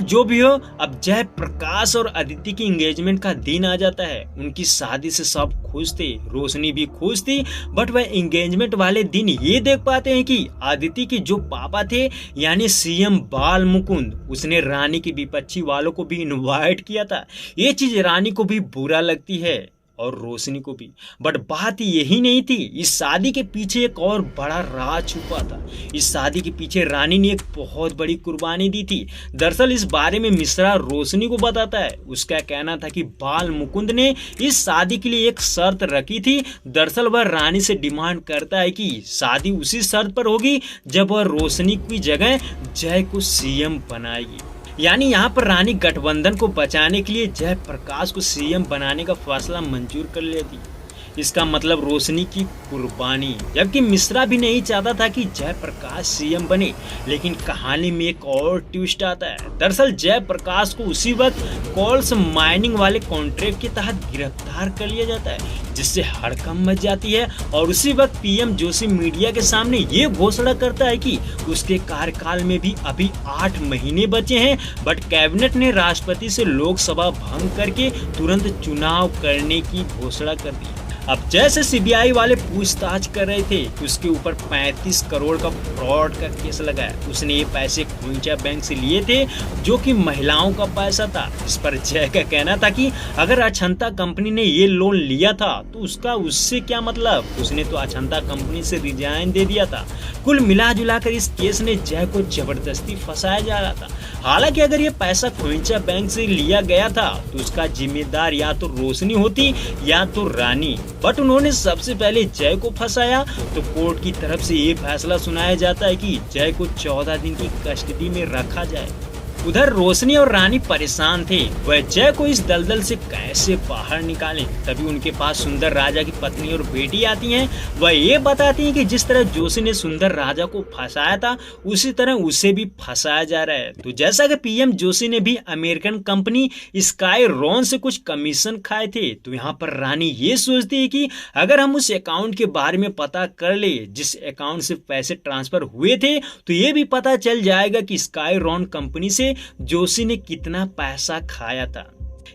जो भी हो, अब जय प्रकाश और अदिति की एंगेजमेंट का दिन आ जाता है। उनकी शादी से सब खुश थे, रोशनी भी खुश थी, बट वह एंगेजमेंट वाले दिन ये देख पाते हैं कि अदिति के जो पापा थे यानी सीएम बाल मुकुंद, उसने रानी के विपक्षी वालों को भी इनवाइट किया था। ये चीज रानी को भी बुरा लगती है और रोशनी को भी। बट बात यही नहीं थी, इस शादी के पीछे एक और बड़ा राज छुपा था। इस शादी के पीछे रानी ने एक बहुत बड़ी कुर्बानी दी थी। दरअसल इस बारे में मिश्रा रोशनी को बताता है। उसका कहना था कि बाल मुकुंद ने इस शादी के लिए एक शर्त रखी थी। दरअसल वह रानी से डिमांड करता है कि शादी उसी शर्त पर होगी जब वह रोशनी की जगह जय को सीएम बनाएगी। यानी यहाँ पर रानी गठबंधन को बचाने के लिए जयप्रकाश को सीएम बनाने का फैसला मंजूर कर लेती। इसका मतलब रोशनी की कुर्बानी। जबकि मिश्रा भी नहीं चाहता था कि जयप्रकाश सीएम बने, लेकिन कहानी में एक और ट्विस्ट आता है। दरअसल जयप्रकाश को उसी वक्त कोल्स माइनिंग वाले कॉन्ट्रैक्ट के तहत गिरफ्तार कर लिया जाता है, जिससे हड़कंप मच जाती है। और उसी वक्त पीएम जोशी मीडिया के सामने ये घोषणा करता है कि उसके कार्यकाल में भी अभी 8 महीने बचे हैं, बट कैबिनेट ने राष्ट्रपति से लोकसभा भंग करके तुरंत चुनाव करने की घोषणा कर दी। अब जैसे सीबीआई वाले पूछताछ कर रहे थे कि उसके ऊपर 35 करोड़ का फ्रॉड का केस लगाया। उसने ये पैसे खोइंचा बैंक से लिए थे जो कि महिलाओं का पैसा था। इस पर जय का कहना था कि अगर अछंता कंपनी ने ये लोन लिया था तो उससे क्या मतलब, उसने तो अछंता कंपनी से रिजाइन दे दिया था। कुल मिला जुलाकर इस केस ने जय को जबरदस्ती फंसाया जा रहा था। हालांकि अगर ये पैसा खोइंचा बैंक से लिया गया था तो उसका जिम्मेदार या तो रोशनी होती या तो रानी, बट उन्होंने सबसे पहले जय को फंसाया। तो कोर्ट की तरफ से ये फैसला सुनाया जाता है कि जय को 14 दिन की कस्टडी में रखा जाए। उधर रोशनी और रानी परेशान थे, वह जय को इस दलदल से कैसे बाहर निकालें। तभी उनके पास सुंदर राजा की पत्नी और बेटी आती हैं। वह ये बताती हैं कि जिस तरह जोशी ने सुंदर राजा को फंसाया था उसी तरह उसे भी फंसाया जा रहा है। तो जैसा कि पीएम जोशी ने भी अमेरिकन कंपनी स्काईरॉन से कुछ कमीशन खाए थे, तो यहाँ पर रानी ये सोचती है कि अगर हम उस अकाउंट के बारे में पता कर ले जिस अकाउंट से पैसे ट्रांसफर हुए थे, तो ये भी पता चल जाएगा कि स्काईरॉन कंपनी से जोशी ने कितना पैसा खाया था।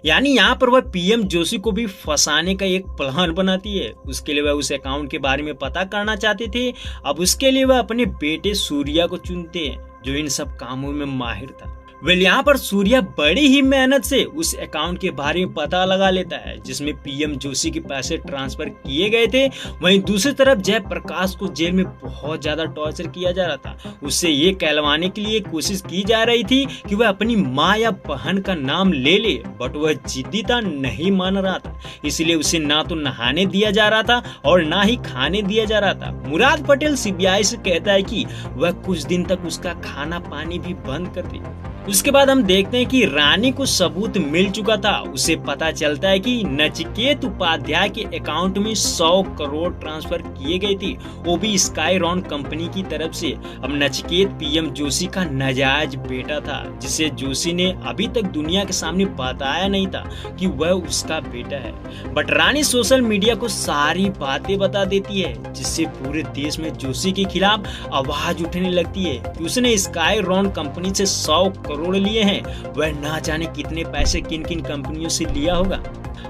यानी यहाँ पर वह पीएम जोशी को भी फंसाने का एक प्लान बनाती है। उसके लिए वह उस अकाउंट के बारे में पता करना चाहते थे। अब उसके लिए वह अपने बेटे सूर्या को चुनते हैं जो इन सब कामों में माहिर था। यहाँ पर सूर्या बड़ी ही मेहनत से उस अकाउंट के बारे में पता लगा लेता है जिसमें पीएम जोशी के पैसे ट्रांसफर किए गए थे। वहीं दूसरी तरफ जयप्रकाश को जेल में बहुत ज्यादा टॉर्चर किया जा रहा था। उससे ये कहलवाने के लिए कोशिश की जा रही थी कि वह अपनी माँ या बहन का नाम ले ले, बट वह जिद्दी था, नहीं मान रहा था। इसलिए उसे ना तो नहाने दिया जा रहा था और ना ही खाने दिया जा रहा था। मुराद पटेल सीबीआई से कहता है कि वह कुछ दिन तक उसका खाना पानी भी बंद कर दे। उसके बाद हम देखते हैं कि रानी को सबूत मिल चुका था। उसे पता चलता है कि नचिकेत उपाध्याय के अकाउंट में 100 करोड़ ट्रांसफर किए गए थे, वो भी स्काईरॉन कंपनी की तरफ से। अब नचिकेत पीएम जोशी का नाजायज बेटा था, जिसे जोशी ने अभी तक दुनिया के सामने बताया नहीं था कि वह उसका बेटा है। बट रानी सोशल मीडिया को सारी बातें बता देती है, जिससे पूरे देश में जोशी के खिलाफ आवाज उठने लगती है कि उसने स्काईरॉन कंपनी से 100 करोड़ लिए हैं। वह ना जाने कितने पैसे किन किन कंपनियों से लिया होगा।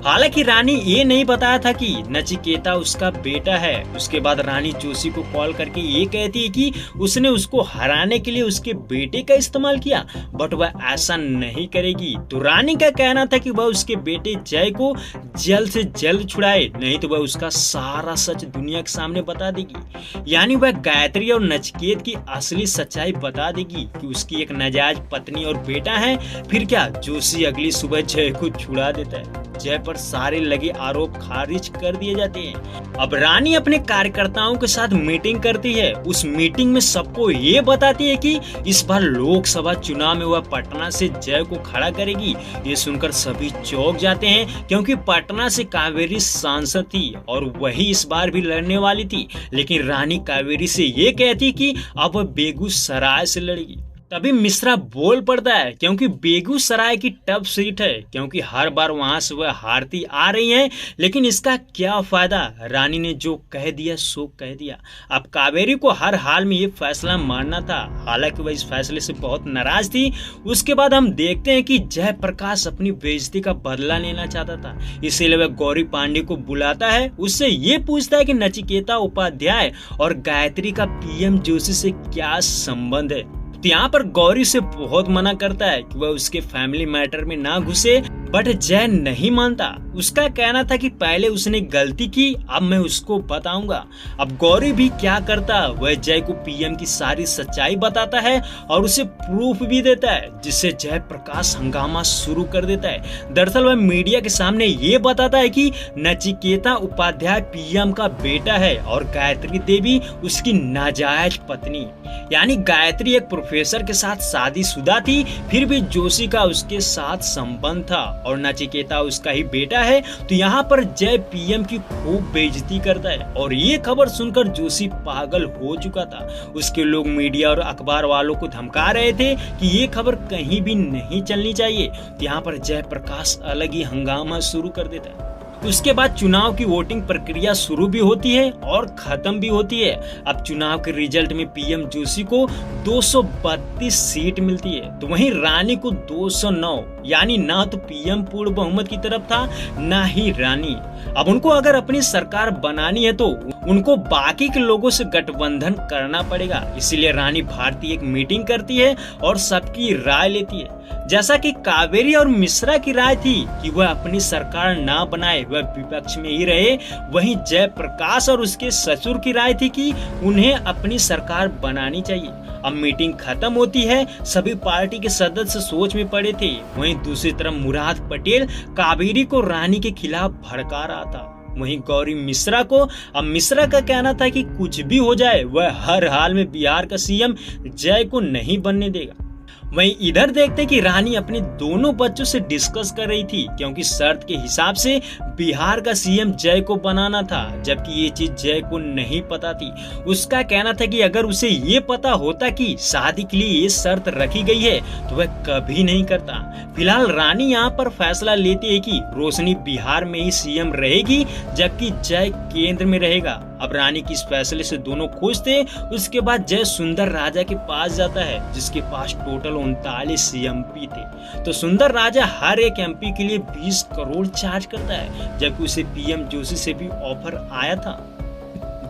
हालांकि रानी ये नहीं बताया था कि नचिकेता उसका बेटा है। उसके बाद रानी जोशी को कॉल करके ये कहती है कि उसने उसको हराने के लिए उसके बेटे का इस्तेमाल किया, बट वह ऐसा नहीं करेगी। तो रानी का कहना था कि वह उसके बेटे जय को जल्द से जल्द छुड़ाए, नहीं तो वह उसका सारा सच दुनिया के सामने बता देगी। यानी वह गायत्री और नचिकेत की असली सच्चाई बता देगी कि उसकी एक नाजायज पत्नी और बेटा है। फिर क्या, जोशी अगली सुबह जय को छुड़ा देता है। जय पर सारे लगे आरोप खारिज कर दिए जाते हैं। अब रानी अपने कार्यकर्ताओं के साथ मीटिंग करती है। उस मीटिंग में सबको ये बताती है कि इस बार लोकसभा चुनाव में वह पटना से जय को खड़ा करेगी। ये सुनकर सभी चौंक जाते हैं, क्योंकि पटना से कावेरी सांसद थी और वही इस बार भी लड़ने वाली थी। लेकिन रानी कावेरी से ये कहती कि अब वह बेगूसराय से लड़ेगी। तभी मिश्रा बोल पड़ता है, क्योंकि बेगूसराय की टफ सीट है, क्योंकि हर बार वहां से वह हारती आ रही है। लेकिन इसका क्या फायदा, रानी ने जो कह दिया सो कह दिया। अब कावेरी को हर हाल में ये फैसला मानना था। हालांकि वह इस फैसले से बहुत नाराज थी। उसके बाद हम देखते हैं कि जयप्रकाश अपनी बेइज्जती का बदला लेना चाहता था, इसीलिए वह गौरी पांडे को बुलाता है। उससे ये पूछता है कि नचिकेता उपाध्याय और गायत्री का पीएम जोशी से क्या संबंध है। तो यहाँ पर गौरी से बहुत मना करता है कि वह उसके फैमिली मैटर में ना घुसे, बट जय नहीं मानता। उसका कहना था कि पहले उसने गलती की, अब मैं उसको बताऊंगा। अब गौरी भी क्या करता, वह जय को पीएम की सारी सच्चाई बताता है और उसे प्रूफ भी देता है, जिससे जयप्रकाश हंगामा शुरू कर देता है। दरअसल वह मीडिया के सामने ये बताता है कि नचिकेता उपाध्याय पीएम का बेटा है और गायत्री देवी उसकी नाजायज पत्नी। यानी गायत्री एक प्रोफेसर के साथ शादीशुदा थी, फिर भी जोशी का उसके साथ संबंध था और नचिकेता उसका ही बेटा है। तो यहाँ पर जय पीएम की खूब बेइज्जती करता है और ये खबर सुनकर जोशी पागल हो चुका था। उसके लोग मीडिया और अखबार वालों को धमका रहे थे कि ये खबर कहीं भी नहीं चलनी चाहिए। तो यहाँ पर जयप्रकाश अलग ही हंगामा शुरू कर देता है। उसके बाद चुनाव की वोटिंग प्रक्रिया शुरू भी होती है और खत्म भी होती है। अब चुनाव के रिजल्ट में पीएम जोशी को 232 सीट मिलती है, तो वहीं रानी को 209। यानी ना तो पीएम पूर्ण बहुमत की तरफ था, ना ही रानी। अब उनको अगर अपनी सरकार बनानी है तो उनको बाकी के लोगों से गठबंधन करना पड़ेगा। इसीलिए रानी भारती एक मीटिंग करती है और सबकी राय लेती है। जैसा कि कावेरी और मिश्रा की राय थी कि वह अपनी सरकार ना बनाए, वह विपक्ष में ही रहे, वहीं जयप्रकाश और उसके ससुर की राय थी कि उन्हें अपनी सरकार बनानी चाहिए। अब मीटिंग खत्म होती है, सभी पार्टी के सदस्य सोच में पड़े थे। वहीं दूसरी तरफ मुराद पटेल कावेरी को रानी के खिलाफ भड़का रहा था, वहीं गौरी मिश्रा को। अब मिश्रा का कहना था कि कुछ भी हो जाए वह हर हाल में बिहार का सीएम जय को नहीं बनने देगा। वहीं इधर देखते कि रानी अपने दोनों बच्चों से डिस्कस कर रही थी, क्योंकि शर्त के हिसाब से बिहार का सीएम जय को बनाना था, जबकि ये चीज जय को नहीं पता थी। उसका कहना था कि अगर उसे ये पता होता कि शादी के लिए ये शर्त रखी गई है तो वह कभी नहीं करता। फिलहाल रानी यहाँ पर फैसला लेती है कि रोशनी बिहार में ही सीएम रहेगी, जबकि जय केंद्र में रहेगा। अब रानी की इस फैसले से दोनों खुश थे। उसके बाद जय सुंदर राजा के पास जाता है, जिसके पास टोटल 39 एमपी थे। तो सुंदर राजा हर एक एमपी के लिए 20 करोड़ चार्ज करता है, जबकि उसे पीएम जोशी से भी ऑफर आया था।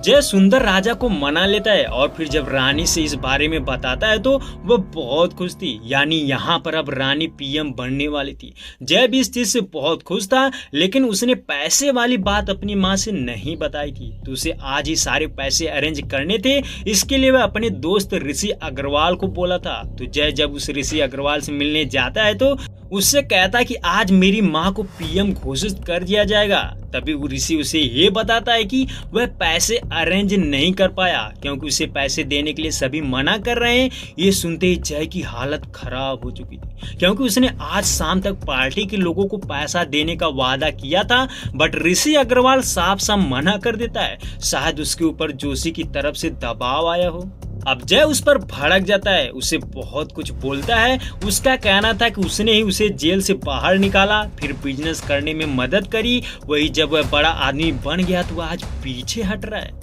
जय सुंदर राजा को मना लेता है और फिर जब रानी से इस बारे में बताता है तो वह बहुत खुश थी। यानी यहाँ पर अब रानी पीएम बनने वाली थी। जय भी इस चीज से बहुत खुश था, लेकिन उसने पैसे वाली बात अपनी माँ से नहीं बताई थी। तो उसे आज ही सारे पैसे अरेंज करने थे। इसके लिए वह अपने दोस्त ऋषि अग्रवाल को बोला था। तो जय जब उस ऋषि अग्रवाल से मिलने जाता है तो उससे कहता कि आज मेरी माँ को पीएम घोषित कर दिया जाएगा। तभी वो ऋषि उसे ये बताता है कि वह पैसे अरेंज नहीं कर पाया, क्योंकि उसे पैसे देने के लिए सभी मना कर रहे हैं। ये सुनते ही जय की हालत खराब हो चुकी थी, क्योंकि उसने आज शाम तक पार्टी के लोगों को पैसा देने का वादा किया था, बट ऋषि अग्रवाल साफ साफ मना कर देता है। शायद उसके ऊपर जोशी की तरफ से दबाव आया हो। अब जय उस पर भड़क जाता है, उसे बहुत कुछ बोलता है। उसका कहना था कि उसने ही उसे जेल से बाहर निकाला, फिर बिजनेस करने में मदद करी। वही जब वह बड़ा आदमी बन गया तो वह आज पीछे हट रहा है।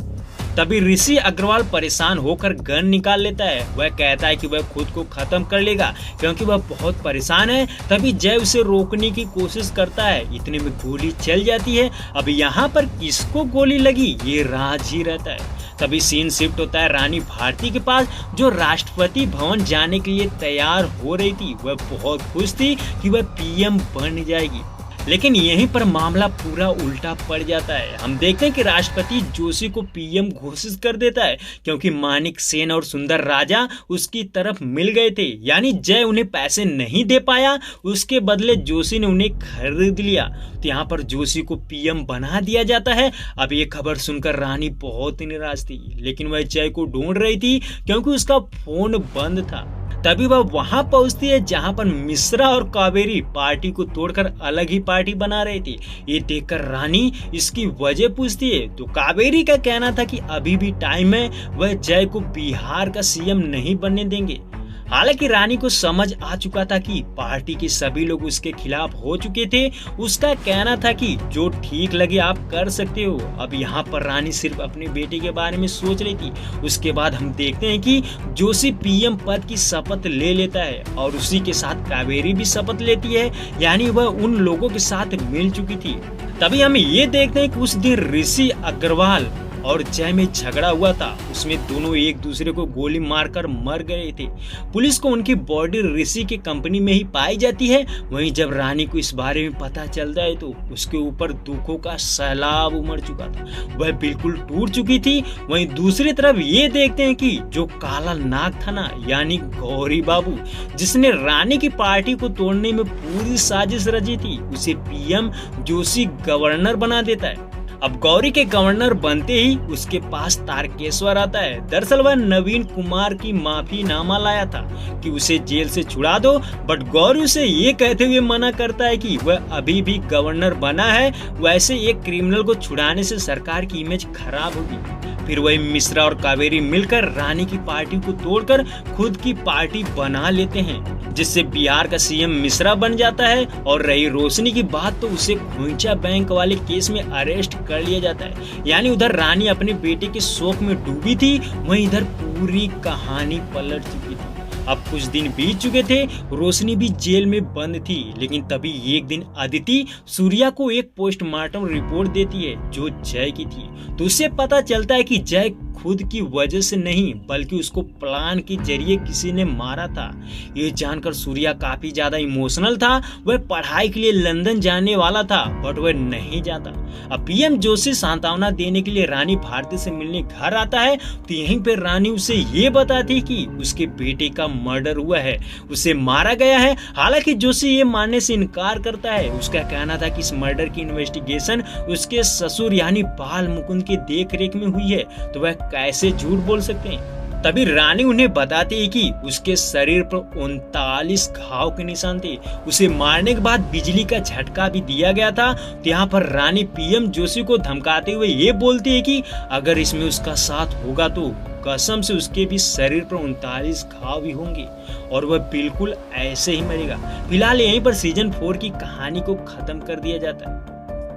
तभी ऋषि अग्रवाल परेशान होकर गन निकाल लेता है। वह कहता है कि वह खुद को खत्म कर लेगा क्योंकि वह बहुत परेशान है। तभी जय उसे रोकने की कोशिश करता है, इतने में गोली चल जाती है। अब यहाँ पर किसको गोली लगी ये राज ही रहता है। तभी सीन शिफ्ट होता है रानी भारती के पास, जो राष्ट्रपति भवन जाने के लिए तैयार हो रही थी। वह बहुत खुश थी कि वह पीएम बन जाएगी, लेकिन यहीं पर मामला पूरा उल्टा पड़ जाता है। हम देखते हैं कि राष्ट्रपति जोशी को पीएम घोषित कर देता है क्योंकि मानिक सेन और सुंदर राजा उसकी तरफ मिल गए थे। यानी जय उन्हें पैसे नहीं दे पाया, उसके बदले जोशी ने उन्हें खरीद लिया। तो यहाँ पर जोशी को पीएम बना दिया जाता है। अब ये खबर सुनकर रानी बहुत ही निराश थी, लेकिन वह जय को ढूंढ रही थी क्योंकि उसका फोन बंद था। तभी वह वहां पहुंचती है जहां पर मिश्रा और कावेरी पार्टी को तोड़कर अलग ही पार्टी बना रहे थे। ये देखकर रानी इसकी वजह पूछती है तो कावेरी का कहना था कि अभी भी टाइम है, वह जय को बिहार का सीएम नहीं बनने देंगे। हालांकि रानी को समझ आ चुका था कि पार्टी के सभी लोग उसके खिलाफ हो चुके थे। उसका कहना था कि जो ठीक लगे आप कर सकते हो। अब यहाँ पर रानी सिर्फ अपने बेटे के बारे में सोच रही थी। उसके बाद हम देखते हैं कि जोशी पीएम पद की शपथ ले लेता है और उसी के साथ कावेरी भी शपथ लेती है, यानी वह उन लोगों के साथ मिल चुकी थी। तभी हम ये देखते हैं कि उस दिन ऋषि अग्रवाल और जय में झगड़ा हुआ था, उसमें दोनों एक दूसरे को गोली मारकर मर गए थे। पुलिस को उनकी बॉडी ऋषि की कंपनी में ही पाई जाती है। वहीं जब रानी को इस बारे में पता चलता है तो उसके ऊपर दुखों का सैलाब उमड़ चुका था, वह बिल्कुल टूट चुकी थी। वहीं दूसरी तरफ ये देखते हैं कि जो काला नाग था ना, यानी गौरी बाबू, जिसने रानी की पार्टी को तोड़ने में पूरी साजिश रची थी, उसे पीएम जोशी गवर्नर बना देता है। अब गौरी के गवर्नर बनते ही उसके पास तारकेश्वर आता है। दरअसल वह नवीन कुमार की माफीनामा लाया था कि उसे जेल से छुड़ा दो, बट गौरी उसे ये कहते हुए मना करता है कि वह अभी भी गवर्नर बना है, वैसे एक क्रिमिनल को छुड़ाने से सरकार की इमेज खराब होगी। फिर वही मिश्रा और कावेरी मिलकर रानी की पार्टी को तोड़कर खुद की पार्टी बना लेते हैं, जिससे बिहार का सीएम मिश्रा बन जाता है। और रही रोशनी की बात तो उसे खोइचा बैंक वाले केस में अरेस्ट कर लिया जाता है। यानी उधर रानी अपने बेटे के शोक में डूबी थी, वहीं इधर पूरी कहानी पलट चुकी थी। अब कुछ दिन बीत चुके थे, रोशनी भी जेल में बंद थी, लेकिन तभी एक दिन अदिति सूर्या को एक पोस्टमार्टम रिपोर्ट देती है जो जय की थी। तो उससे पता चलता है कि जय खुद की वजह से नहीं बल्कि उसको प्लान के जरिए किसी ने मारा था। ये जानकर सूर्या काफी ज्यादा इमोशनल था। वह पढ़ाई के लिए लंदन जाने वाला था, बट वह नहीं जाता। अब पीएम जोशी सांत्वना देने के लिए रानी भारती से मिलने घर आता है, तो यहीं पर रानी उसे ये बताती कि उसके बेटे का मर्डर हुआ है, उसे मारा गया है। हालांकि जोशी ये मानने से इनकार करता है। उसका कहना था कि इस मर्डर की इन्वेस्टिगेशन उसके ससुर यानी बाल मुकुंद के देख-रेख में हुई है, तो वह कैसे झूठ बोल सकते हैं। तभी रानी उन्हें बताती है कि उसके शरीर पर 39 घाव के निशान थे। उसे मारने के बाद बिजली का झटका भी दिया गया था। तो यहाँ पर रानी पीएम जोशी को धमकाते हुए ये बोलती है कि अगर इसमें उसका साथ होगा तो कसम से उसके भी शरीर पर 39 घाव भी होंगे और वह बिल्कुल ऐसे ही मरेगा। फिलहाल यहीं पर सीजन 4 की कहानी को खत्म कर दिया जाता है।